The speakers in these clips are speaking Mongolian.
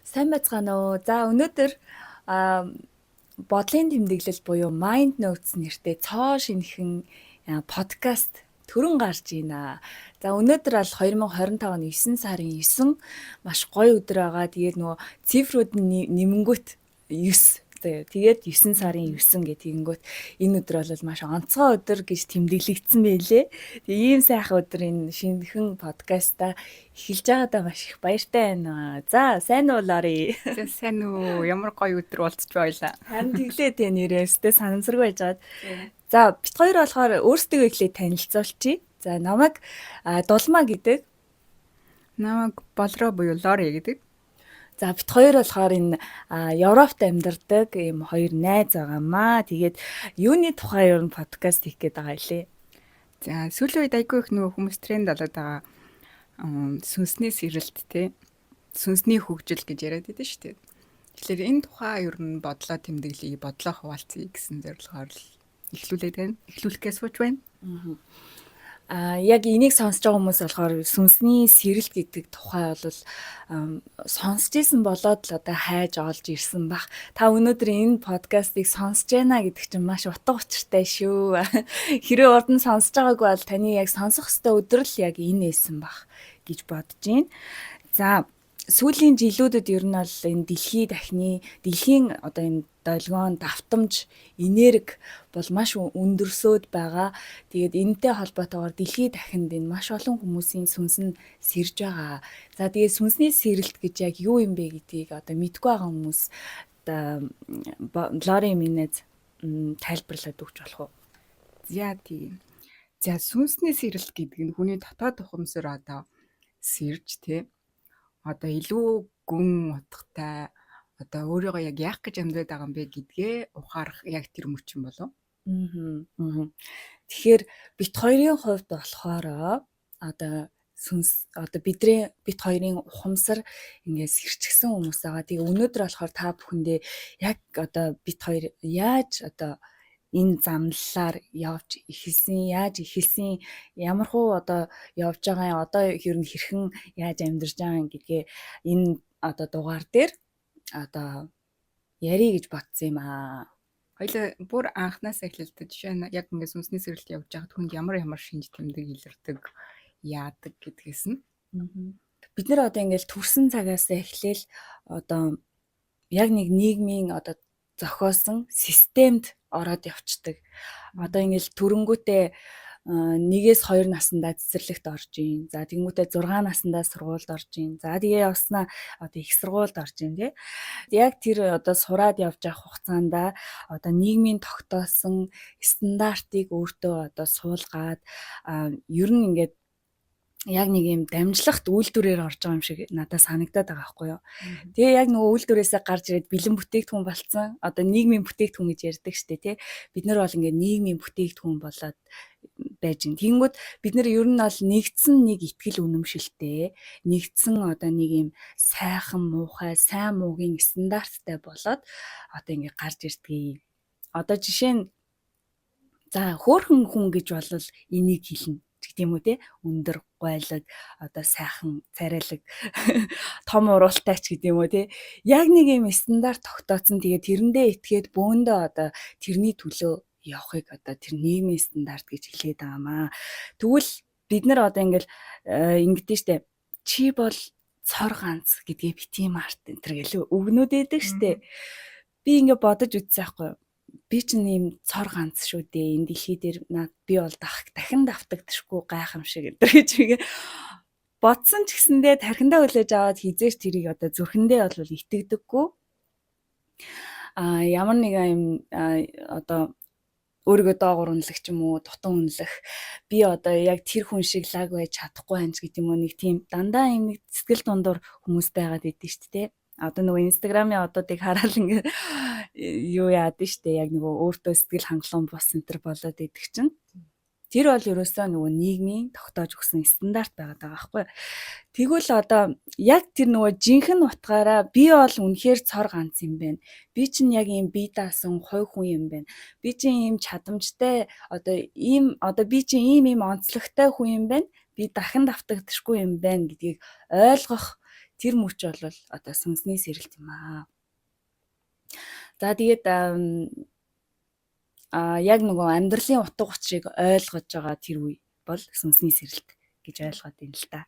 Сайн байцгаана уу. За өнөөдөр а, бодлын тэмдэглэл буюу Mind Notes нэртэй цоо шинэхэн подкаст төрөн гарч байна. За өнөөдөр бол 2025 оны 9 сарын 9 маш гоё өдөр байгаа. Тэгээд нөгөө цифрууд нь нэмэнгүүт 9. Тэгээд 9 сарын 9 гэх тэгэнгүүт энэ өдөр бол маш онцгой өдөр гэж тэмдэглэгдсэн байлээ. Тэгээ ийм сайхан өдөр энэ шинэхэн подкаста эхэлж байгаадаа маш их баяртай байна. За сайн уу Лори? За сайн уу? Ямар гоё өдөр болцож байлаа. Харин тэглээ тэ нэрээстэй санамсаргүй байжгаад. За бит хоёр болохоор өөрсдөө эхлээд танилцуулчих. За намайг Дулмаа гэдэг. Намайг Болроо буюу Лори гэдэг. За бит хоёр болохоор энэ Европт амьдардаг ийм хоёр найз байгаамаа. Тэгээд юуны тухай ер нь подкаст хийх гээд байгаа илээ. За сүүлийн үед айгүй их нөгөө хүмүүс тренд болоод байгаа сүнсний сэрэлт те. Сүнсний хөгжил гэж яриад байдаг шүү дээ. Тэгэхээр энэ тухай ер нь бодлоо тэмдэглэе, бодлоо хуваалцъя гэсэн зорилгоор л эхлүүлээд байна. Эхлүүлэхээ сууж байна. Яг энийг сонсож байгаа хүмүүс болохоор сүнсний сэрэлт гэдэг тухай бол сонсч ирсэн болоод л одоо хайж олж ирсэн бах. Та өнөөдөр энэ подкастыг сонсож байна гэдэг чинь маш утга учиртай шүү. Хэрэв урд нь сонсож байгаагүй бол таны яг сонсох ёстой өдөр л яг энэ байсан бах гэж бодож байна. За сүүлийн жилүүдэд ер нь бол энэ дэлхийн одоо энэ долгион давтамж энерги бол маш өндөрсөд байгаа. Тэгээд энэтэй холбоотойгоор дэлхийд дахинд энэ маш олон хүмүүсийн сүнс нь сэрж байгаа. За тэгээд сүнсний сэрэлт гэж яг юу юм бэ гэдгийг одоо мэдгүй байгаа хүмүүс Лори минийз тайлбарлаад өгч болох уу? За тийм. За сүнсний сэрэлт гэдэг нь хүний дотоод ухамсар одоо сэрж те. Одоо илүү гүн утгатай одоо өөрийгөө яг яах гэж амьдардаг байгаа юм бэ гэдгээ ухаарах яг тэр мөчн болов. Тэгэхээр бит хоёрын хувьд болохоор одоо сүнс одоо бит хоёрын ухамсар ингээд сэрчгсэн хүмүүс байгаа. Тэгээ өнөөдөр болохоор та бүхэндээ яг одоо бит хоёр яаж одоо энэ замналаар явж эхэлсэн, яаж эхэлсэн, ямархуу одоо явж байгаа юм, одоо ер нь хэрхэн яаж амьдарч байгаа юм гэдгээ энэ одоо дугаар дээр одоо ярих гэж бодсон юм аа. Хоёлаа бүр анханаас эхлэлтэй жишээ нь яг ингээд сүнсний сэрэлт явж байгаа хүнд ямар шинж тэмдэг илэрдэг, яадаг гэдгээс нь. Бид нэр одоо ингээд төрсэн цагаас эхлээл одоо яг нэг нийгмийн одоо зохиосон системд ороод явцдаг. Одоо ингээл төрөнгүүтээ 1-2 наснда цэцэрлэгт орж ийн. За тэгмүүтээ 6 наснда сургуульд орж ийн. За тэгээ явснаа одоо их сургуульд орж ийн тий. Яг тэр одоо сураад явж авах хугацаанд одоо нийгмийн тогтоосон стандартыг өөртөө одоо суулгаад ер нь ингээд яг нэг юм дамжлагт үйлдвэрээр орж байгаа юм шиг надад санагдаад байгаа байхгүй юу. Тэгээ яг нөгөө үйлдвэрээсээ гарч ирээд бэлэн бүтээгдэхүүн болцсон. Одоо нийгмийн бүтээгдэхүүн гэж ярьдаг штэ тий. Бид нар бол ингээд нийгмийн бүтээгдэхүүн болоод байж гин. Тэнгүүд бид нар ер нь бол нэгдсэн нэг итгэл үнэмшилтэй, нэгдсэн одоо нэг юм сайхан муухай, сайн муугийн стандарттай болоод одоо ингээд гарч ирдэг. Одоо жишээ нь за хөөхөн хүн гэж бол энийг хэлнэ гэдэг юм уу те, өндөр гойлог одоо сайхан царайлаг том уралтай ч гэдэг юм уу те, яг нэг юм стандарт тогтооцсон. Тэгээд тэрэндээ итгээд бөөндөө одоо тэрний төлөө явахыг одоо тэр нийгмийн стандарт гэж хэлээд байгаамаа. Тэгвэл бид нар одоо ингээл ингэдэж штэ, чи бол цор ганц гэдгээ битгий март энэ төр гэлээ өгнүүд байдаг штэ. Би ингээ бодож үзсэн байхгүй юу? Би ч нэм цор ганц шүү дээ. Энэ дэлхий дээр би бол дахин давтагдчихгүй гайхамшиг гэдэг гэж би бодсон ч гэсэндээ тархиндаа хүлээж аваад хизээш тэрийг одоо зүрхэндээ бол итгэдэггүй. Ямар нэгэн юм одоо өөрийгөө доогуур үнэлэх ч юм уу, дутан үнэлэх, би одоо яг тэр хүн шиг лаг байж чадахгүй анч гэдэг юм уу, нэг тийм дандаа юм нэг сэтгэл дундуур хүмүүс байгаад идэв шүү дээ. Одоо нөгөө инстаграмын одоодыг хараад ингээ юу яад нь штэ, яг нөгөө өөртөө сэтгэл хангалуун бус энэ төр болоод идэх чинь тэр бол ерөөсөө нөгөө нийгмийн тогтоож өгсөн стандарт байгаад байгаа байхгүй. Тэгвэл одоо яг тэр нөгөө жинхэнэ утгаараа би бол үнэхээр цор ганц юм байна. Би чинь яг ийм бие даасан хой хүн юм байна. Би чинь ийм чадамжтай одоо би чинь ийм онцлогтой хүн юм байна. Би дахин давтагдчихгүй юм байна гэдгийг ойлгох тэр мөч бол одоо сүнсний сэрэлт юм аа. За тэгээд яг нөгөө амьдралын утга учирыг ойлгож байгаа тэр үе бол сүнсний сэрэлт гэж ойлгоод байна л да.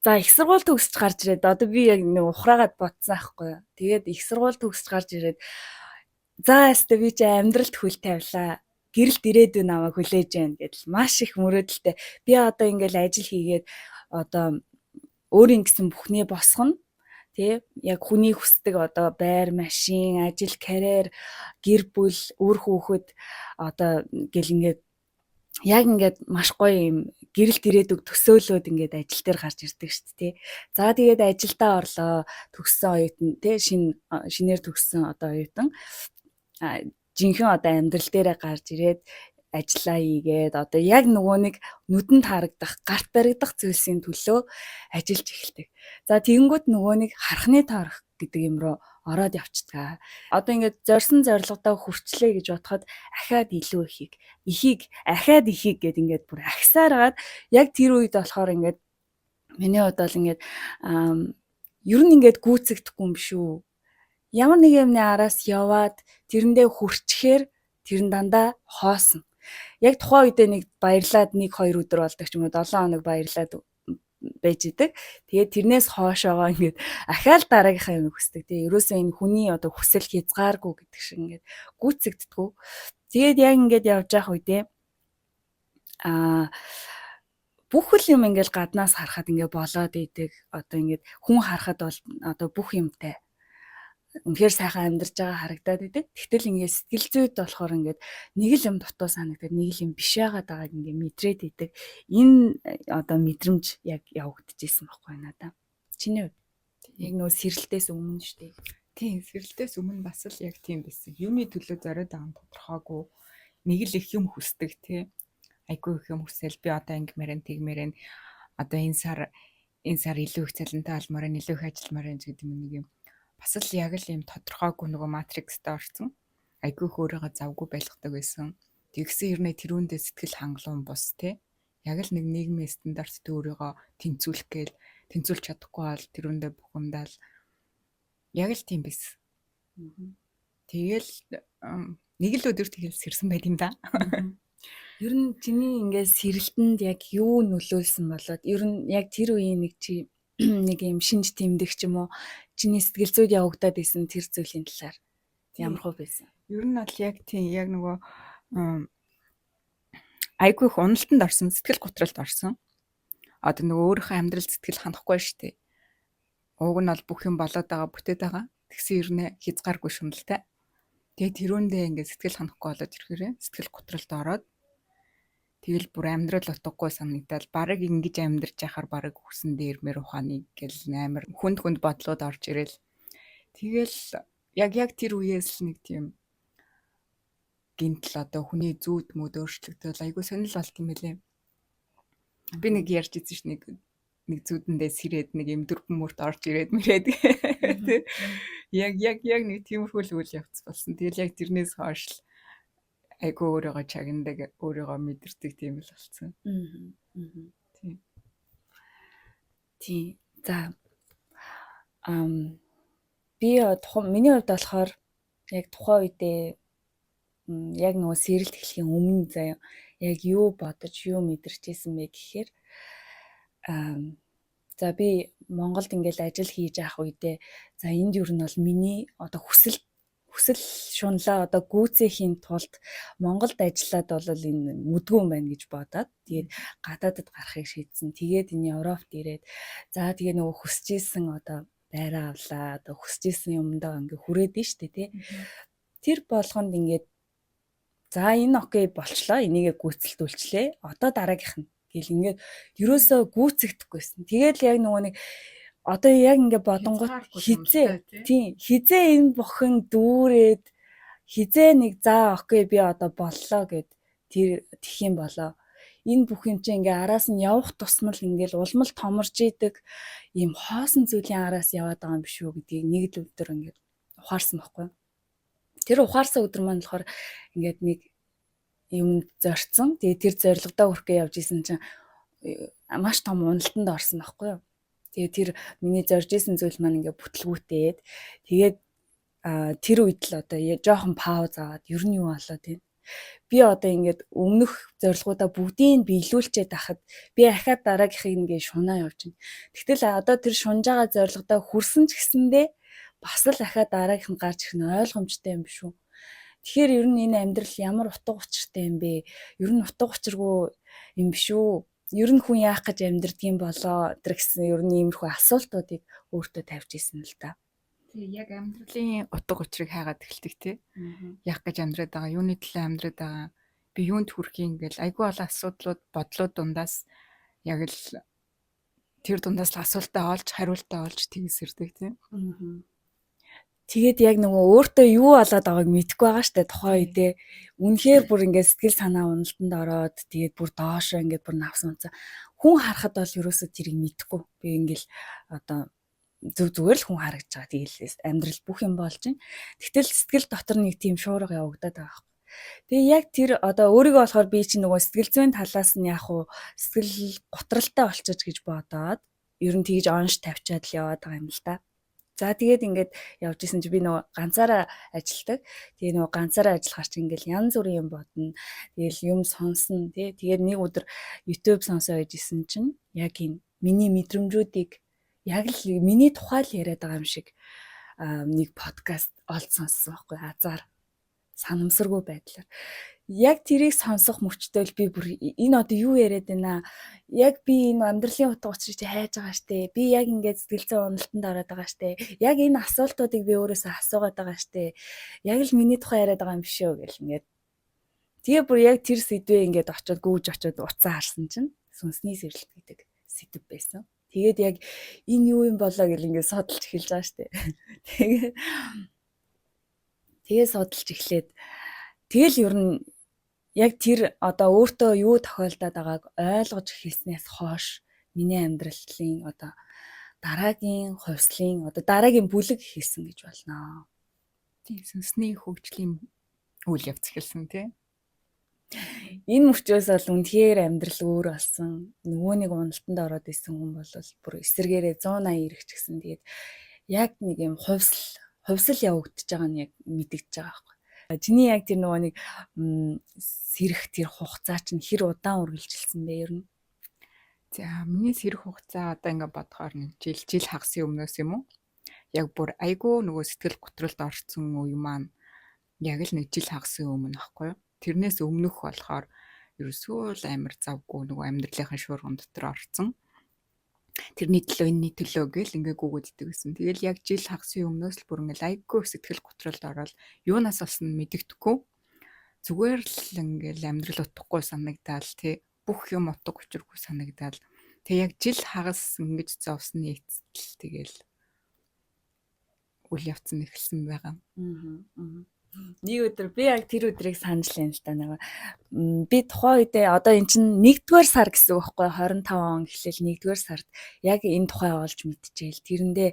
За их сургууль төгсөж гарч ирээд одоо би яг нэг ухраагаад бодсон аахгүй юу. Тэгээд их сургууль төгсөж гарч ирээд за ястэ би чи амьдралд хөл тавилаа. Гэрэлд ирээдүйн намайг хүлээж байна гэдэл маш их мөрөөдөлтэй. Би одоо ингээл ажил хийгээд одоо өөрийн гэсэн бүхний босгоно. Тэ яг хүний хүсдэг одоо байр, машин, ажил, карьер, гэр бүл, үр хүүхэд одоо гэл ингээд яг ингээд маш гоё юм гэрэлт ирээдүг төсөөлөөд ингээд ажил дээр гарч ирдэг шүү дээ. За тэгээд ажилдаа орлоо. Төгссөн оюутан тэ шинээр төгссөн одоо оюутан жинхэнэ одоо амьдрал дээрээ гарч ирээд ажиллаа хийгээд одоо яг нөгөө нэг нүдэнд харагдах, гарт баригдах зүйлсийн төлөө ажиллаж эхэлдэг. За тэгэнгүүт нөгөө нэг харахны таарах гэдэг юм руу ороод явцгаа. Одоо ингээд зорьсон зорилгодоо хүрчлээ гэж бодоход ахаад илүү ихийг ахаад ихийг гэд ингээд бүр ахсаар гаад яг тэр үед болохоор ингээд миний хувьд бол ингээд ер нь ингээд гүйцэгдэхгүй юм шүү. Ямар нэг юмны араас яваад тэрэндээ хүрчхээр тэр нь дандаа хоосон. Яг тухайн үедээ нэг баярлаад 1-2 өдөр болдог ч юм уу 7 хоног баярлаад байж идэг. Тэгээд тэрнээс хоошоогоо ингээд ахаал дараагийнхаа юм хүсдэг. Тэгээ ерөөсөө энэ хүний одоо хүсэл хязгааргүй гэдэг шиг ингээд гүйцэгддэггүй. Тэгээд яг ингээд явж явах үедээ бүх юм ингээд гаднаас харахад ингээд болоод идэг. Одоо ингээд хүн харахад бол одоо бүх юмтай үнэхээр сайхан амьдарч байгаа харагдаад идэг. Тэгтэл ингээд сэтгэл зүйд болохоор ингээд нэг л юм дутуу санагдаад нэг л юм биш байгаад байгааг ингээд мэдрээд идэг. Энэ одоо мэдрэмж яг явагдчихсэн байхгүй надаа. Чиний хувьд яг нөө сэрэлтээс өмнө шүү дээ. Тийм, сэрэлтээс өмнө бас л яг тийм байсан. Юмны төлөө зориод байгаа нь тодорхойгүй. Нэг л их юм хүсдэг тий. Айгүй их юм хүсэл би одоо ингэмээрэн тэгмээрэн одоо энэ сар илүү их цалинтай алмаар илүү их ажилламаар гэдэг нэг юм. Бас л яг л юм тодорхойгүй нөгөө матриксд орсон. Айгүй их өөрийгөө завгүй байлгадаг байсан. Тэгсэн хэрнээ тэрүүндээ сэтгэл хангалуун бус тий. Яг л нэг нийгмийн стандартд өөрийгөө тэнцүүлж чадахгүй бол тэрүүндээ бухимдал яг л тийм байсан. Тэгэл нэг л өдөр тэгэл сэрсэн байт юм да. Ер нь чиний ингээд сэрэлтэнд яг юу нөлөөлсөн болоод ер нь яг тэр үеийн нэг юм шинж тэмдэг ч юм уу чиний сэтгэл зүйд явагдаад исэн тэр зүйлийн талаар ямар хөө байсан? Ер нь бол яг тийм яг нөгөө айгүй их уналтанд орсон, сэтгэл готролд орсон. Одоо нөгөө өөрийнхөө амьдрал сэтгэл ханахгүй шүү дээ. Уг нь бол бүх юм болоод байгаа бүтээд байгаа. Тэгсэн хэрнээ хязгааргүй шуналтай. Тэгээд тэрүүндээ ингээд сэтгэл ханахгүй болоод ирэхээр сэтгэл готролд ороод тэгэл бүр амьдрал утгагүй санагдал барыг ингэж амьдарч яхаар барыг хүсэн дээрмэр ухааны гэл амар хүнд бодлоод орж ирэл. Тэгэл яг тэр үеэс л нэг тийм гинтл одоо хүний зүйд мөд өөрчлөгдөөл айгүй сонирхол болт юм байлээ. Би нэг ярьж ирсэн ш нэг зүүдэндээ сэрээд нэг юм дөрвөн мөрт орж ирээд мэрээд яг нэг тиймэрхүү л үйл явц болсон. Тэгэл яг тэрнээс хойш л айгүй өөрийгөө чагнадаг өөрийгөө мэдэрдэг тийм л болсон. Тийм. За би миний хувьд болохоор яг тухайн үедээ яг нөгөө сэрэлт эхлэхийн өмнө заяа яг юу бодож юу мэдэрч ийсэн бэ гэхээр за би Монголд ингээл ажил хийж авах үедээ за энд юу нь бол миний одоо хүсэл шунлаа одоо гүйцээхийн тулд Монголд ажиллаад бол энэ мүдгүй юм байна гэж бодоод тэгээд гадаадд гарахыг шийдсэн. Тэгээд энэ Европт ирээд за тэгээ нөгөө хүсэж исэн одоо байраа авлаа одоо хүсэж исэн юмдаа ингээ хүрээд нь штэ тий. Тэр болгонд ингээд за энэ окей болчлоо энийгээ гүйцэлдүүлчлээ. Одоо дараагийнх нь гэл ингээд ерөөсөө гүйцэгдэхгүйсэн. Тэгээд яг нөгөө нэг одоо яг ингээ бодонгот хизээ энэ бүхэн дүүрээд хизээ нэг за окей би одоо боллоо гэд тэр тэх юм болоо. Энэ бүх юм чинь ингээ араас нь явах тусмал ингээл улмал томорж идэг ийм хоосон зүйлийн араас яваад байгаа юм биш үү гэдгийг нэг л өдөр ингээд ухаарсан байхгүй. Тэр ухаарсан өдөр маань болохоор ингээд нэг юм зорцсон. Тэгээ тэр зорилгодоо хүрэхээ явж исэн чинь маш том уналтанд орсон байхгүй юу. Тэгээ тэр миний зорж исэн зүйл маань ингээ бүтлгүүтээд тэгээд тэр үед л одоо жоохон пауз аваад ер нь юу болоод байна. Би одоо ингээд өмнөх зорилгоудаа бүгдийг биелүүлчихэд ахад би ахаад дараагийнхыг ингээ шунаа явж байна. Тэгтэл одоо тэр шунж байгаа зорилгодоо хүрсэн ч гэсэндээ бас л ахаад дараагийнх нь гарч ирэх нь ойлгомжтой юм биш үү? Тэгэхээр ер нь энэ амьдрал ямар утга учиртай юм бэ? Ер нь утга учиргүй юм биш үү? Ер нь хүн яах гэж амьдрдгийм болоо тэр гэсэн ер нь иймэрхүү асуултуудыг өөртөө тавьж исэн л да. Тэгээ яг амьдралын утга учирыг хайгаад эхэлдэг тий. Яах гэж амьдраад байгаа, юуны төлөө амьдраад байгаа, би юунд хүрэхин гэл айгүй олон асуудлууд, бодлууд дундаас яг л тэр дундаас л асуултаа олж, хариултаа олж тэгсэрдэг тий. Тэгээд яг нөгөө өөртөө юу болоод байгааг мэдэхгүй байгаа штэ тухайн үедээ. Үнэхээр бүр ингээд сэтгэл санаа уналтанд ороод тэгээд бүр доошоо ингээд бүр навсан унцаа. Хүн харахад бол ерөөсөө тэрийг мэдэхгүй. Би ингээл одоо зүгээр л хүн харагдаж байгаа. Тэгээд амьдрал бүх юм болж байна. Тэгтэл сэтгэл дотор нэг тийм шуурга явагдаад байгаа байхгүй. Тэгээ яг тэр одоо өөрийгөө болохоор би чинь нөгөө сэтгэл зүйн талаас нь яг уу сэтгэл готралтай болчихж гэж бодоод ер нь тэгж онш тавьчаад л яваад байгаа юм л да. За тэгээд ингээд явж исэн чи би нөгөө ганцаараа ажилладаг. Тэгээ нөгөө ганцаараа ажиллахаар чи ингээд янз бүрийн юм бодно. Тэгээл юм сонсно тий. Тэгээд нэг өдөр YouTube сонсоо байж исэн чинь яг энэ миний мэдрэмжүүдийг яг л миний тухай л яриад байгаа юм шиг нэг подкаст олж сонссон байхгүй азар санамсаргүй байдлаар. Яг тэрийг сонсох мөчтөө л би бүр энэ одоо юу яриад байна. Яг би энэ амьдралын утга учирыг чи хайж байгаа штэ. Би яг ингээд сэтгэл зүйн уналтанд ороод байгаа штэ. Яг энэ асуултуудыг би өөрөөсөө асуугаад байгаа штэ. Яг л миний тухай яриад байгаа юм биш үү гэл ингээд. Тэгээ бүр яг тэр сэдвээ ингээд очиод гүйж очиод уцаа харсан чинь сүнсний сэрэлт гэдэг сэдв байсан. Тэгээд яг энэ юу юм болоо гэл ингээд судалж эхэлж байгаа штэ. Тэгээ судалж эхлээд тэгэл ер нь яг тэр одоо өөртөө юу тохиолдоод байгааг ойлгож эхэлснээс хойш миний амьдралын одоо дараагийн хувьслын одоо дараагийн бүлэг хийсэн гэж болно. Тийм сүнсний хөгжлийн үйл явц эхэлсэн тий. Энэ мөчөөс бол үнэхээр амьдрал өөр болсон. Нөгөө нэг уналтанд ороод исэн хүн бол бүр эсэргээрээ 180 ирэх ч гэсэн тэгээд яг нэг юм хувьсэл явагдаж байгаа нь яг мэдэгдэж байгаа байхгүй. Чиний яг тэр нөгөө нэг сэрэх тэр хугацаа чинь хэр удаан үргэлжилсэн бэ ер нь? За миний сэрэх хугацаа одоо ингээд бодохоор нэг жил хагасын өмнөөс юм уу? Яг бүр айгүй нөгөө сэтгэл готролд орсон үе маань яг л нэг жил хагасын өмнө аахгүй юу? Тэрнээс өмнөх болохоор ерөөсөө л амар завгүй нөгөө амьдралынхаа шуурган дотор орсон. Тэрний төлөө энэний төлөө гэл ингээ гүгүүддэг гэсэн. Тэгэл яг жил хагасын өмнөөс л бүр ингээл айгүй сэтгэл готролд ороод юунаас болсон мэдэгдэхгүй. Зүгээр л ингээл амьдрал утгагүй санагдаад тий бүх юм утга учиргүй санагдаад тэг яг жил хагас ингэж зовсны эцэст тэгэл үйл явц нь эхэлсэн байгаа. Нэг өдөр би яг тэр өдрийг санаж лээ л да нэг. Би тухайн үедээ одоо эн чинь 1-р сар гэсэн үг байхгүй 25 он эхлээл 1-р сард яг энэ тухай олж мэдчихээл тэрэндээ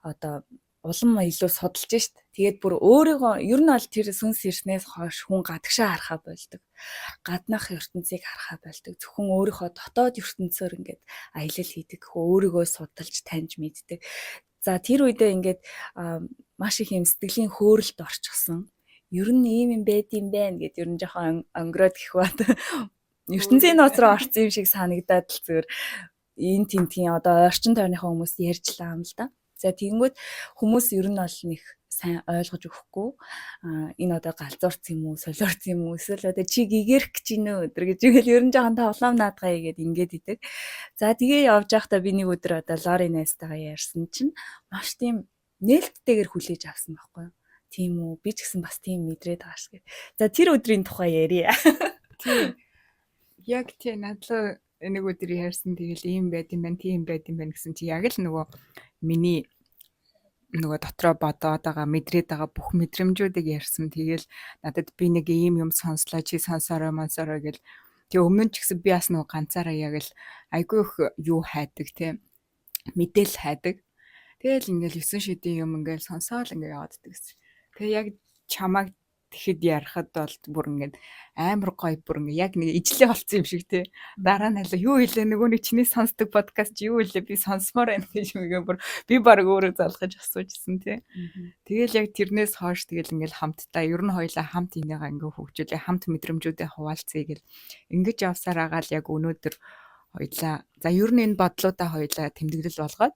одоо улам илүү судалж шít. Тэгээд бүр өөрийгөө ер нь бол тэр сүнс ирснээс хойш хүн гадагшаа харахаа болдог. Гаднах ертөнцийг харахаа болдог. Зөвхөн өөрийнхөө дотоод ертөнцөөр ингээд аялал хийдэг. Өөрийгөө судалж таньж мэддэг. За тэр үедээ ингээд маш их юм сэтгэлийн хөөрөлд орчихсон. Ер нь ийм юм байд юм байна гэд ер нь жоохон өнгөрөөд гэх бат ертөнцийн нууц руу орсон юм шиг санагдаад л зүгээр энэ тентгийн одоо орчин тойрныхаа хүмүүс ярьжлаа юм л да. За тэгэнгүүт хүмүүс ер нь бол нэг сайн ойлгож өгөхгүй энэ одоо галзуурц юм уу солиорц юм уу эсвэл одоо чи гэгэрх гэж ийнө өдр гэж игээл ер нь жоохон тавлам наадгаа игээд ингээд идэг. За тэгээ явж байхдаа би нэг өдөр одоо Лори найзтайгаа ярьсан чинь маш тийм нээлттэйгээр хүлээж авсан байхгүй юу? Тийм үү би ч гэсэн бас тийм мэдрээд байгаа шиг. За тэр өдрийн тухай ярья. Тийм. Яг тийм надлаа нэг өдөр ярьсан тэгэл ийм байд юм байна, тийм байд юм байна гэсэн чи яг л нөгөө миний нөгөө дотроо бодоод байгаа, мэдрээд байгаа бүх мэдрэмжүүдийг ярьсан. Тэгэл надад би нэг ийм юм сонслоо, чи сонсороо гэл. Тэгээ өмнө нь ч гэсэн би бас нөгөө ганцаараа яг л айгүй их юу хайдаг тийм мэдээл хайдаг. Тэгэл ингээл 9 шидийн юм ингээл сонсоол ингээ яваад ддаг гэсэн. Тэгээ яг чамайг Тэгэхэд ярахад бол бүр ингээд амар гоё бүр ингээд яг нэг ижлээ болцсон юм шиг тий. Дараа нь аль юу хэлээ нөгөө нэг чиний сонсдог подкаст юу хэлээ би сонсомоор байна гэж үгээ бүр би баг өөрөө залгаж асуужсэн тий. Тэгэл яг тэрнээс хойш тэгэл ингээд хамтдаа ер нь хоёлаа хамт энийгээ ингээд хөгжүүлээ хамт мэдрэмжүүдээ хуваалцъя гэл ингэж явсаар агаал яг өнөөдөр хоёлаа за ер нь энэ бодлуудаа хоёлаа тэмдэглэл болгоод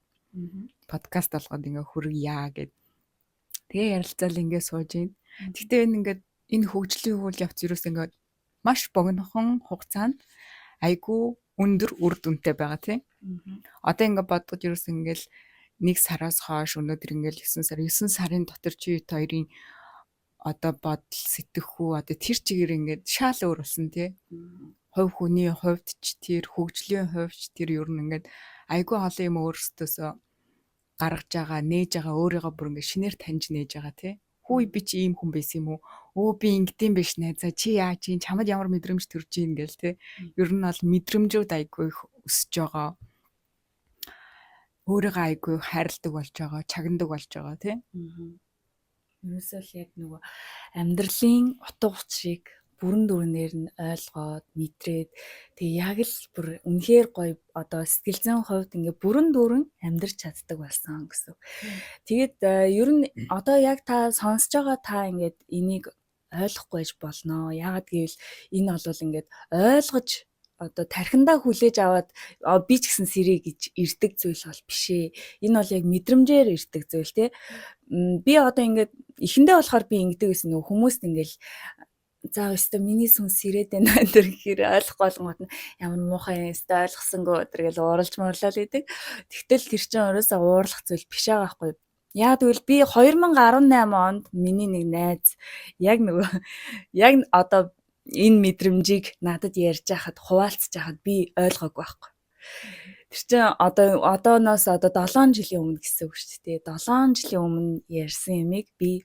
подкаст болгоод ингээд хүргье гэд. Тэгээ ярилцаал ингээд сууж ийн. Гэхдээ энэ ингээд энэ хөгжлийн үйл явц юус ингээд маш богинохон хугацаанд айгүй өндөр үр дүнтэй байгаа тийм. Одоо ингээд бодгод юус ингээд нэг сараас хойш өнөөдөр ингээд 9 сарын дотор чи хоёрын одоо бодол сэтгэхүй одоо тэр чигээр ингээд шал өөр болсон тийм. Хувь хүний хувьд ч тэр хөгжлийн хувьд ч тэр ер нь ингээд айгүй олон юм өөрсдөөсөө гаргаж байгаа, нээж байгаа өөрийгөө бүр ингээд шинээр таньж нээж байгаа тий. Хүй би чи ийм хүн байсан юм уу? Өө би ингэдэм биш нэ. За чи яаж ийн чамд ямар мэдрэмж төрж ийн гээл тий. Ер нь бол мэдрэмжүүд айгүй их өсөж байгаа. Өөрийгөө айгүй хайрладаг болж байгаа, чагнадаг болж байгаа тий. Ерөөсөө л яг нөгөө амьдралын утга учирыг бүрэн дүрнээр нь ойлгоод мэдрээд тэгээ яг л бүр үнэхээр гоё одоо сэтгэл зүйн хувьд ингээ бүрэн дүүрэн амьдрч чаддаг болсон гэсэн. Тэгээд ер нь одоо яг та сонсож байгаа та ингээд энийг ойлгохгүй байж болно. Яагаад гэвэл энэ бол ингээд ойлгож одоо тархиндаа хүлээж аваад би ч гэсэн сэрий гэж ирдэг зүйл бол биш ээ. Энэ бол яг мэдрэмжээр ирдэг зүйл тий. Би одоо ингээд эхэндээ болохоор би ингэдэг гэсэн нөгөө хүмүүст ингээл за өстө миний сүнс сэрээд байна энэ гэхээр ойлгохгүй болгоот нь ямар муухай өстө ойлгосонгүй өдр гэж ууралж муурлал идэг. Тэгтэл тэр чинь өрөөсөө уурлах зүйл биш байгаа байхгүй. Яа тэгвэл би 2018 онд миний нэг найз яг нөгөө яг одоо энэ мэдрэмжийг надад ярьж байхад хуваалцж байхад би ойлгоогүй байхгүй. Тэр чинь одооноос 7 жилийн өмнө гэсэн үг шүү дээ. 7 жилийн өмнө ярьсан юмыг би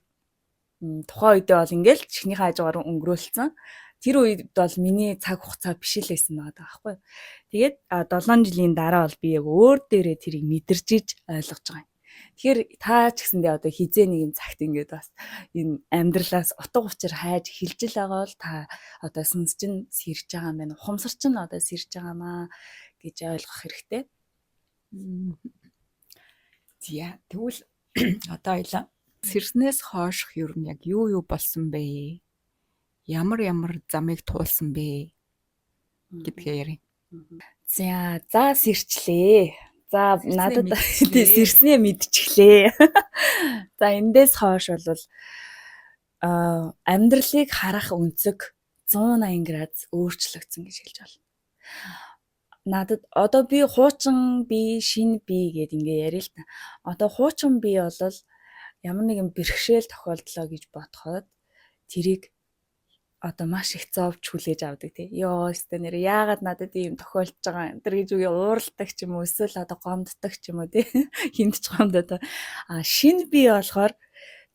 тухайн үедээ бол ингээл чихнийхээ хажуугаар өнгөрүүлсэн. Тэр үед бол миний цаг хугацаа биш л байсан байгаа байхгүй. Тэгээд 7 жилийн дараа бол би яг өөр дээрээ тэрийг мэдэрч иж ойлгож байгаа юм. Тэгэхээр та ч гэсэндээ одоо хизээ нэгэн цагт ингээд бас энэ амьдралаас утга учир хайж эхэлж л байгаа бол та одоо сүнс чинь сэрж байгаа юм байна. Ухамсар чинь одоо сэрж байгаамаа гэж ойлгох хэрэгтэй. Зя тэгвэл одоо ойлаа сэрснээс хойшх ер нь яг юу болсон бэ? Ямар замыг туулсан бэ гэдгээ ярив. За сэрчлээ. За надад сэрснээ мэдчихлээ. За эндээс хойш бол амьдралыг харах өнцөг 180 градус өөрчлөгдсөн гэж хэлж байна. Надад одоо би хуучин би, шинэ би гэдээ ингээ ярил л та. Одоо хуучин би бол ямар нэгэн бэрхшээл тохиолдлоо гэж бодоход тэрийг одоо маш их зовж хүлээж авдаг тий. Йоо өстө нэр яагаад надад ийм тохиолдож байгаа энэ гэж үгүй ууралдаг ч юм уу эсвэл одоо гомддог ч юм уу тий. Хинт ч гомдод. Шинэ би болохоор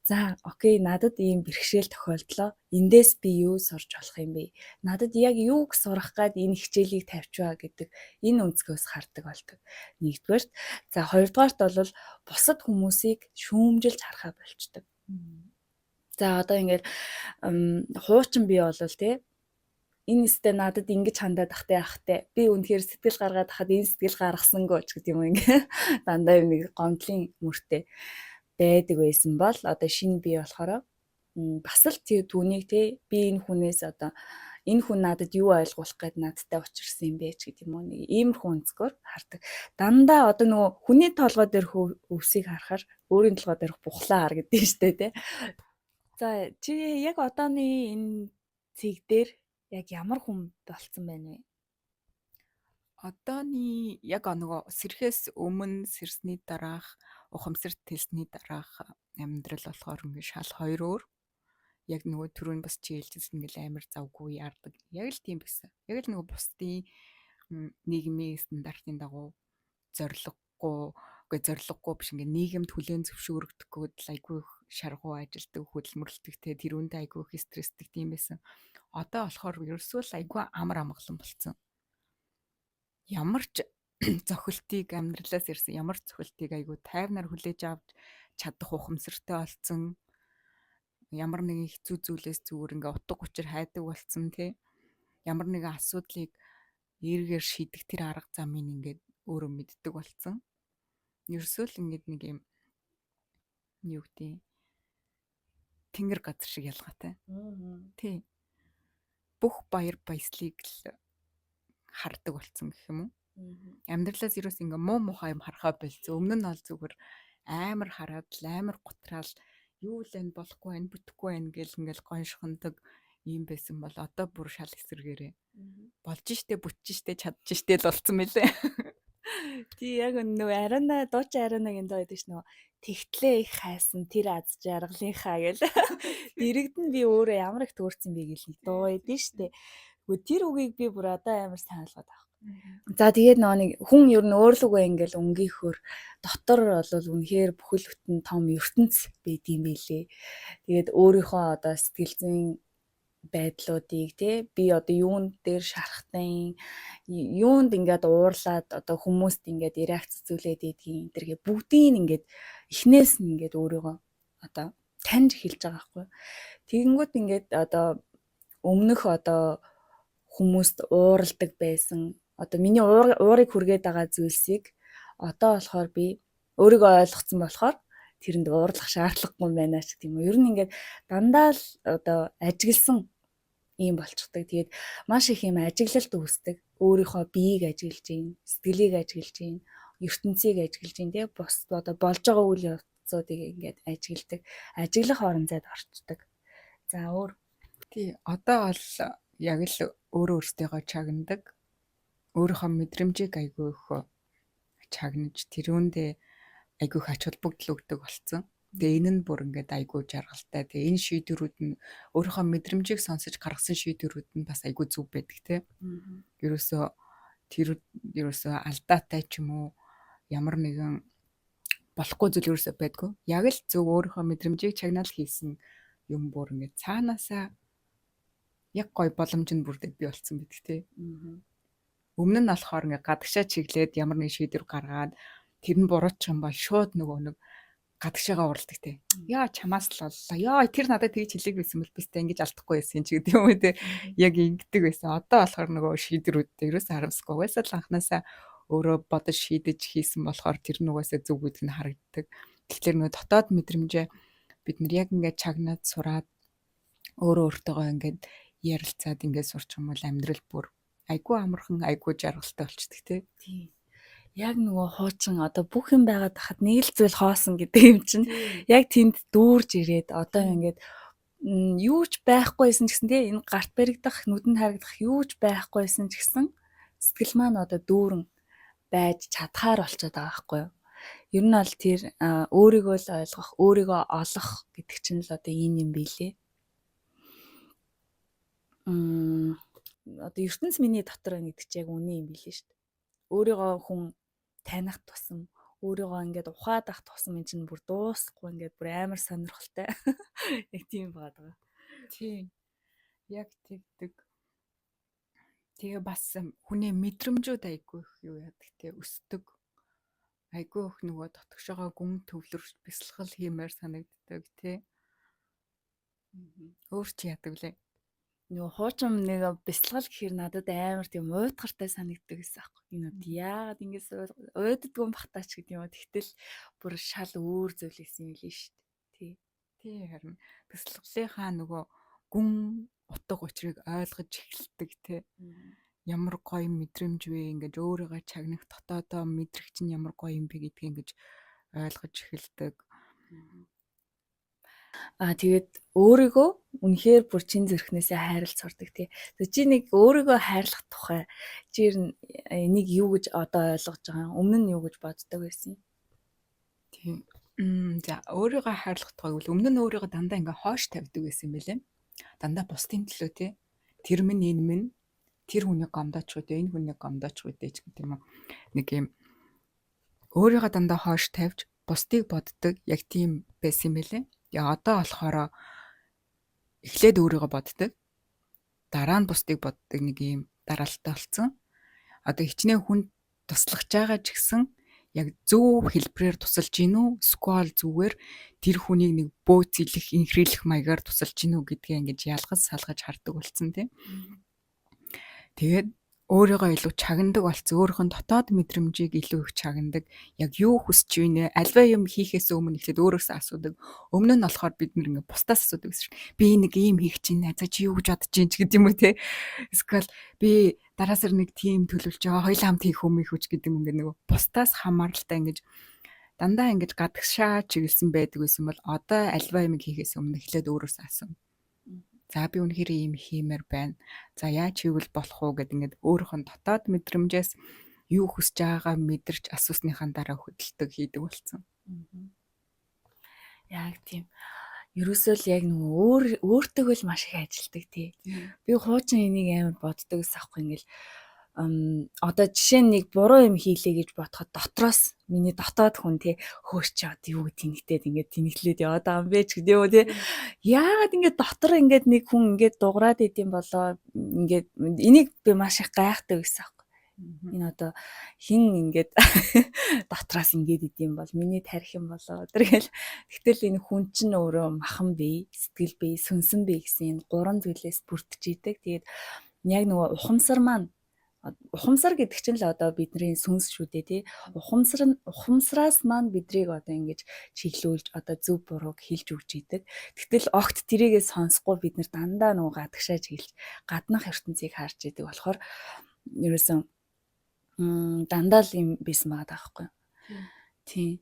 за окей надад ийм бэрхшээл тохиолдлоо. Эндээс би юу сурч болох юм бэ? Надад яг юуг сурах гээд энэ хичээлийг тавьчваа гэдэг энэ өнцгөөс хардаг болдог. Нэгдүгээрт за хоёрдугаарт бол бусад хүмүүсийг шүүмжилж харахаа болчдөг. За одоо ингээд хуучин би бол тий энэ өстө надад ингэж хандаад ахтай би үнэхээр сэтгэл гаргаад хахад энэ сэтгэл гаргасангүй ч гэдэг юм ингээ дандаа нэг гомдлын мөртэй байдаг байсан бол одоо шинэ би болохоор бас л түүнийг тий би энэ хүнээс одоо энэ хүн надад юу ойлгуулах гээд надтай учирсан юм бэ ч гэдэг юм уу нэг иймэрхүү өнцгөр хардаг. Дандаа одоо нөгөө хүний толгой дээр өвсийг харахаар өөрийн толгой дээр бухлаа хар гэдэг нь шүү дээ тий. За чи яг одооны энэ цэг дээр яг ямар хүн болцсон байна вэ? Одооний яг нөгөө сэрхээс өмнө сэрсний дараах ухамсарт хэлсний дараах амьдрал болохоор ингээ шал хоёр өөр. Яг нөгөө түрүүн бас чи хэлжсэн ингээл амар завгүй яардаг. Яг л тийм байсан. Яг л нөгөө бусдын нийгмийн стандартын дагуу зориггүй биш ингээ нийгэмд хүлээн зөвшөөрөгдөхгүй айгүй их шаргуу ажилтдаг хөдөлмөрлөдөг те тэрүүндээ айгүй их стрессдэг тийм байсан. Одоо болохоор ерөөсөө л айгүй амар амгалан болцсон. Ямар ч зохилтыг амьдралаас ирсэн ямар ч зохилтыг айгүй тайвнаар хүлээж авч чадах ухамсартай болсон. ямар нэгэн хэцүү зүйлээс зүгээр ингээ утга учир хайдаг болсон тий. Ямар нэгэн асуудлыг эргээр шийдэх тэр арга замыг ингээд өөрөө мэддэг болсон. Ерөөсөө л ингээд нэг юм юу гэдэг тэнгэр газар шиг ялгаатай. Тий. Бүх баяр баясгалыг л хардаг болсон гэх юм уу? Амьдралаас ерөөс ингээ муу мухай юм харахаа болцсон. Өмнө нь ол зүгээр амар хараад л амар гутраал юу л энэ болохгүй байх, бүтэхгүй байх гэл ингээл гоншхондог юм байсан бол одоо бүр шал эсэргээрээ болж штэ, бүтж штэ, чадж штэ л болцсон мөлий. Тий яг нөгөө Арина дуучин Аринагийн доо гэдэг чинь нөгөө тэгтлээ их хайсан тэр аз жаргалынхаа гэл дэрэгдэн би өөрөө ямар их төөрцөн бэ гэл нэг дуу байдэн штэ. Гэхдээ тэр үгийг би бүр одоо амар сайн ойлгоод байгаа. За тэгээд нөгөө нэг хүн ер нь өөрлөгөө ингээл өнгийхөр дотор бол үнэхээр бүхэл бүтэн том ертөнц байд юм билээ. Тэгээд өөрийнхөө одоо сэтгэл зүйн байдлуудыг тий би одоо юунд дээр шарахтай юунд ингээд уурлаад одоо хүмүүст ингээд реакц зүйлээд идэгин энэ бүгдийг ингээд эхнээс нь ингээд өөрийгөө одоо таньж эхэлж байгаа байхгүй. Тэгэнгүүт ингээд одоо өмнөх одоо хүмүүст уурладаг байсан одоо миний уурыг хүргээд байгаа зүйлсийг одоо болохоор би өөрийгөө ойлгоцсон болохоор тэрэнд уурлах шаардлагагүй юм байна ч гэдэг юм уу. Ер нь ингээд дандаа л одоо ажигласан ийм болчихдаг. Тэгээд маш их юм ажиглалт үүсдэг. Өөрийнхөө биеийг ажиглаж гин, сэтгэлийг ажиглаж гин, ертөнцийг ажиглаж гин тий бос одоо болж байгаа үйл явцуудыг ингээд ажигладаг. Ажиглах орон зайд орчдөг. За өөр Тий, одоо бол яг л өөрөө өөртөө чагнадаг. Өөрийнхөө мэдрэмжийг айгүй их чагнаж тэрүүндээ айгүй их ач холбогдол өгдөг болсон. Тэгээ энэ нь бүр ингээд айгүй жаргалтай. Тэгээ энэ шийдвэрүүд нь өөрийнхөө мэдрэмжийг сонсож гаргасан шийдвэрүүд нь бас айгүй зүв байдаг те. Ерөөсөө тэр ерөөсөө алдаатай ч юм уу ямар нэгэн болохгүй зүйл ерөөсөө байдгүй. Яг л зөв өөрийнхөө мэдрэмжийг чагнаал хийсэн юм бүр ингээд цаанаасаа яг гой боломж нь бүрдээд би болцсон байдаг те. Өмнө нь болохоор ингээд гадагшаа чиглээд ямар нэг шийдвэр гаргаад тэр нь буруучих юм бол шууд нөгөө нэг гадагшаага уралдаг те. Яа чамаас л боллоо. Яа тэр надад тэгж хэлээг байсан бол бистэ ингэж алдахгүй байсан ч гэдэг юм уу те. Яг ингэдэг байсан. Одоо болохоор нөгөө шийдвэрүүдтэй ерөөсөө харамсахгүй. Угаасаа л анханасаа өөрөө бодож шийдэж хийсэн болохоор тэр нүгээс зөв гэдэг нь харагддаг. Тэгэхээр нөгөө дотоод мэдрэмжээ бид нар яг ингээд чагнаад сураад өөрөө өөртөөгөө ингээд ярилцаад ингээд сурчих юм бол амьдрал бүр айгүй амархан, айгүй жаргалтай болчдөг те. тий. Яг нөгөө хуучин одоо бүх юм байгаад хахад нэг л зүйл хоосон гэдэг юм чинь яг тэнд дүүрж ирээд одоо ингээд юу ч байхгүйсэн ч гэсэн тий энэ гарт баригдах нүдэнд харагдах юу ч байхгүйсэн ч гэсэн сэтгэл маань одоо дүүрэн байж чадхаар болчиход байгаа байхгүй юу. Ер нь бол тэр өөрийгөө л ойлгох, өөрийгөө олох гэдэг чинь л одоо энэ юм билээ. Одоо ертөнц миний дотор байна гэдэг чинь яг үнэн юм билээ шүү дээ. Өөрийгөө хүн таних тусам өөрийгөө ингээд ухаадах тусам эн чинь бүр дуусахгүй ингээд бүр амар сонирхолтой. Яг тийм байгаа. Тийм. Яг тэгдэг. Тэгээ бас хүний мэдрэмжүүд айгүй их юу яадаг те өсдөг. Айгүй их нөгөө дотгошоогоо гүн төвлөрч бясалгал хиймээр санагддаг те. Өөр чи яадаг лээ. Нөгөө хуучин нэг бясалгал гэхээр надад амар тийм уйдгартай санагддаг гэсэн аахгүй. Энэ үед яагаад ингэж уйддаггүй бахтаач гэдэг юм. Тэгтэл бүр шал өөр зүйл байсан юм лээ шүү дээ. Тий харин бясалгалынхаа нөгөө гүн утга учирыг ойлгож эхэлдэг те. Ямар гоё мэдрэмж вэ ингэж өөрийгөө чагнах дотоодоо мэдрэх чинь ямар гоё юм бэ гэдгийг ингэж ойлгож эхэлдэг. Тэгээд өөрийгөө үнэхээр бүр чин зүрхнээсээ хайрлаж сурдаг тий. Чи нэг өөрийгөө хайрлах тухай чи нэг юу гэж одоо ойлгож байгаа юм? Өмнө нь юу гэж боддог байсан юм? Тийм. За өөрийгөө хайрлах тухайг бол өмнө нь өөрийгөө дандаа ингээ хоош тавьдаг байсан юм байлээ. Дандаа бусдын төлөө тий. Тэр минь энэ минь тэр хүнийг гомдооч үү, энэ хүнийг гомдооч үү гэж гэдэг юм уу. Нэг юм өөрийгөө дандаа хоош тавьж бусдыг боддог яг тийм байсан юм байлээ. Тэгээ одоо болохоор эхлээд өөрийгөө боддог. Дараа нь бусдыг боддог нэг юм дараалалтай болсон. Одоо хичнээн хүн туслах жагаа ч гэсэн яг зөв хэлбэрээр тусалж гин үү? Эсвэл зүгээр тэр хүнийг нэг бөөцөлөх, инхрийлэх маягаар тусалж гин үү гэдгээ ингэж ялгаж салгаж хардаг болсон тийм. Тэгээд өөрийгөө илүү чагнадаг болсон. Өөрийнхөө дотоод мэдрэмжийг илүү их чагнадаг. Яг юу хүсэж байна вэ? Альва юм хийхээс өмнө ихэд өөрөөсөө асуудаг. Өмнө нь болохоор бид нэг бусдаас асуудаг гэсэн чинь би нэг ийм хийх чинь найзаа чи юу гэж бодож чинь ч гэдэг юм уу те. Эсвэл би дараасаар нэг тийм төлөвлөж байгаа. Хоёулаа хамт хийх юм их хүч гэдэг юм ингээд нэг бусдаас хамааралтай ингэж дандаа ингэж гадагшаа чиглэсэн байдаг гэсэн бол одоо альва юм хийхээс өмнө эхлээд өөрөөсөө асууна. За би үнэхээр ийм хиймээр байна. За яаж хийвэл болох уу гэд ингээд өөрийнхөө дотоод мэдрэмжээс юу хүсэж байгаагаа мэдэрч асуусныхаа дараа хөдөлдөг хийдэг болсон. Яг тийм. Ерөөсөө л яг нөгөө өөртөө л маш их ажилдаг тий. Би хуучин энийг амар боддог ус аахгүй ингээл одоо жишээ нь нэг буруу юм хийлээ гэж бодоход дотроос миний дотоод хүн тий хөөч чад юу тэнэгтээд ингээд тэнэглээд яваад байгаа юм бэ ч гэдэг юм тий. Яагаад ингээд дотор ингээд нэг хүн ингээд дуграад идэм болоо ингээд энийг би маш их гайхдаг ус аахгүй. Энэ одоо хин ингээд дотроос ингээд идэм бол миний тарих юм болоо тэргээл гэтэл энэ хүн чинь өөрөө махан бие, сэтгэл бие, сүнсэн бие гэсэн энэ гурван зүйлээс бүрдэж идэг. Тэгээд яг нөгөө ухамсар гэдэг чинь л одоо бидний сүнс шүү дээ тий. Ухамсараас маань бидрийг одоо ингэж чиглүүлж одоо зөв бурууг хэлж өгч идэг. Тэгтэл огт тэрийгээ сонсохгүй бид нар дандаа нөгөө гадагшаа чиглэж гаднах ертөнцийг харж идэг болохоор ерөөсөн дандаа л юм байсан байгаа даахгүй. Тийм.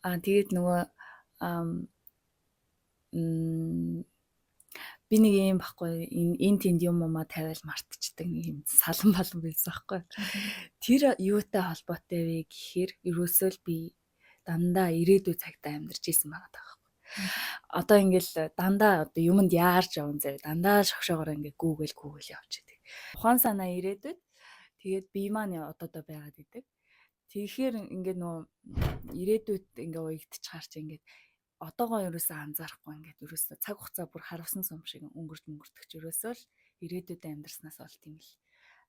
Тэгээд нөгөө би нэг юм баггүй энэ тэнд юм уу тавиал мартчихдаг нэг юм салан балан байсан байхгүй. Тэр юутай холбоотой вэ гэхээр ерөөсөө л би дандаа ирээдүй цагтаа амьдарч исэн байгаа даахгүй. Одоо ингээл дандаа одоо юмд яарч явна зав. Дандаа шогшоогоор ингээ гүүгэл явж идэг. Ухаан санаа ирээдүйд тэгээд бие маань одоодоо байгаад идэг. Тэгэхээр ингээд нөө ирээдүйд ингээ уягдчих харч ингээд одоогоо ерөөсөө анзаарахгүй ингээд ерөөсөө цаг хугацаа бүр харавсан сум шиг өнгөрдөгч ерөөсөө л ирээдүйд амьдрснаас бол тийм л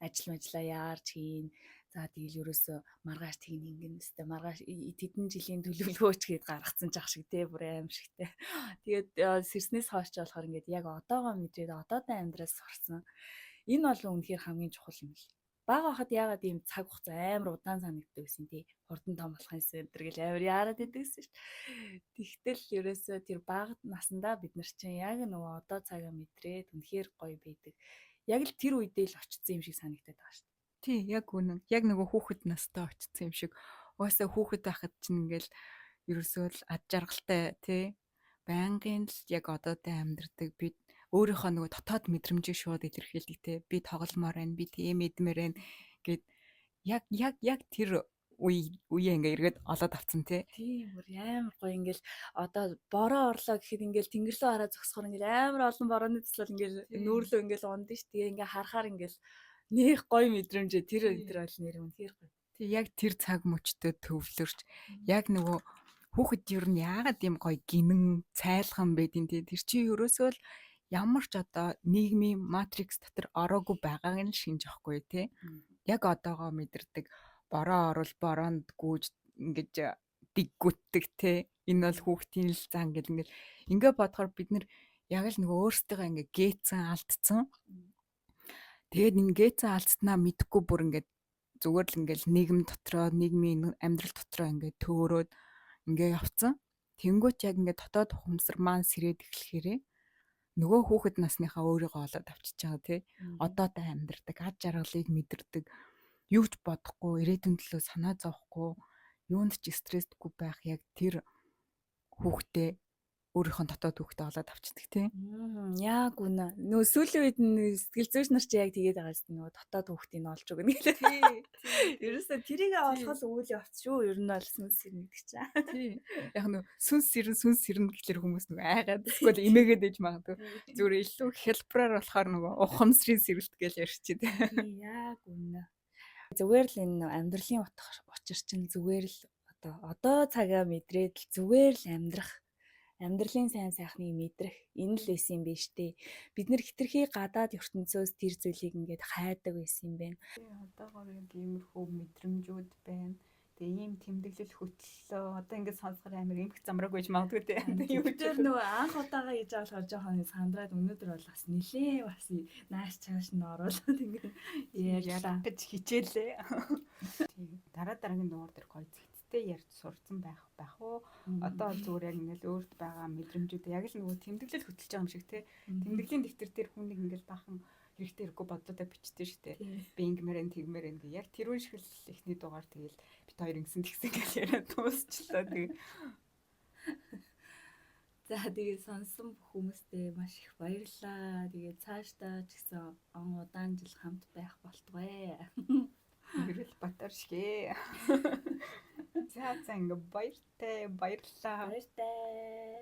ажиллаа яарч хийн. За тэгэл ерөөсөө маргааш тэгин ингэн өстэй маргааш тэдэн жилийн төлөвлөгөөч гээд гаргацсан жах шиг те бүр аим шигтэй. Тэгээд сэрснээс хойш болохоор ингээд яг одоогоо мэдрээд одоотой амьдраас сурсан. Энэ бол үнэхээр хамгийн чухал юм л. Бага хахад яагаад ийм цаг хугацаа амар удаан санагддаг гэсэн тий. Хурдан том болох юмсан энэ гэл амар яарад идэгсэн шүү дээ. Тэгтэл ерөөсөө тэр бага насандаа бид нар чинь яг нөгөө одоо цагаа мэдрээд үнэхээр гоё байдаг. Яг л тэр үедээ л очсон юм шиг санагдаад байгаа шүү дээ. Тий, яг үнэн. Яг нөгөө хүүхэд настай очсон юм шиг. Угаасаа хүүхэд байхад чинь ингээл ерөөсөө л ад жаргалтай тий. Байнгын л яг одоотой амьдардаг. Би өөрийнхөө нөгөө дотоод мэдрэмжийг шууд илэрхийлдэг те. Би тогломоор байна, би тийм эдмээр байна гэд яг тэр үе ингээ эргээд олоод авцсан те. Тийм бүр амар гоё ингээл одоо бороо орлоо гэхэд ингээл тэнгэр рүү хараа зогсохоор ингээл амар олон борооны төслөл ингээл нүүрлөө ингээл ундаа ш. Тэгээ ингээ харахаар ингээл нэх гоё мэдрэмжээ тэр бол нэр үнэхээр гоё. Тэг яг тэр цаг мөчтөд төвлөрч яг нөгөө хүүхэд ер нь яагаад юм гоё гинэн цайлхан байдیں۔ Тэ тэр чи ерөөсөө л ямар ч одоо нийгмийн матрикс дотор ороогүй байгааг нь шинж авахгүй те. Яг одоогоо мэдэрдэг бороо орвол бороонд гүйж ингэж диггүтдэг те. Энэ бол хүүхдийн л зан гэл ингээ бодохоор бид нар яг л нөгөө өөрсдөө ингээ гээцэн алдцсан. Тэгээд энэ гээцэн алдснаа мэдхгүй бүр ингээ зүгээр л ингээл нийгэм дотроо нийгмийн амьдрал дотроо ингээ төөрөөд ингээ явцсан. Тэнгүүт яг ингээ дотоод ухамсар маань сэрээд эхлэхээрээ нөгөө хүүхэд насныхаа өөрийгөө олоод авчиж байгаа тий. Одоотой амьдардаг, ад жаргалыг мэдэрдэг, юу ч бодохгүй, ирээдүйн төлөө санаа зовхгүй, юунд ч стрессдэггүй байх яг тэр хүүхдээ өөрийнхөө дотоод хүүхдээ олоод авчдаг тий. Яг үнэ. Нөө сүүлийн үед сэтгэл зүйч нар чи яг тэгээд байгаа шүү дээ. Нөгөө дотоод хүүхдийг олж өгнө гэлээ. Тий. Ерөөсөө тэрийг олоход үйл явц шүү. Ер нь бол сүнс сэрнэ гэдэг чинь. Тий. Яг нөө сүнс сэрнэ гэхлээр хүмүүс нөгөө айгаад эсвэл эмээгээд ээж магадгүй. Зүгээр илүү хялбараар болохоор нөгөө ухамсарын сэрэлт гэж ярьчих тий. Яг үнэ. Зүгээр л энэ амьдралын учир чинь зүгээр л одоо цагаа мэдрээд л зүгээр л амьдралын сайн сайхныг мэдрэх энэ л байсан юм биш үү? Бид нэр хитрхи гадаад ертөнцөөс тэр зүйлийг ингээд хайдаг байсан юм байна. Одоогоор яг иймэрхүү мэдрэмжүүд байна. дээ. Ийм тэмдэглэл хөтлөө. Одоо ингээд сонсохоор амар эмх замраг байж магадгүй дээ. Юу гэж Тэр нөгөө анх удаага хийж байгаа болохоор жоохон сандраад өнөөдөр бол бас нилээ бас нааш чааш нь оруулаад ингээд ярьлаа. гэж хичээлээ. Тийм. Дараагийн дугаар дээр гоё зэгцтэй ярьж сурцсан байх уу? Одоо зүгээр яг ингээл өөрт байгаа мэдрэмжүүдээ яг л нөгөө тэмдэглэл хөтлөж байгаа юм шиг тий. Тэмдэглэлийн дэвтэр дээр хүн нэг ингээл бахан хэрэгтэй хэрэггүй бодлуудаа бичдэг шүү дээ. Би ингэмээр энэ тэгмээр энэ гэ. Яг тэрүүн шиг л эхний дугаар тэгэл бит хоёр ингэсэн тэгсэн гэж яриад дуусчлаа. Тэгээ. За тэгээ сонссон хүмүүстээ маш их баярлалаа. Тэгээ цаашдаа ч гэсэн удаан жил хамт байх болтугай. Ирэл батар шгэ. За ингээ баярлалаа. Баяртай.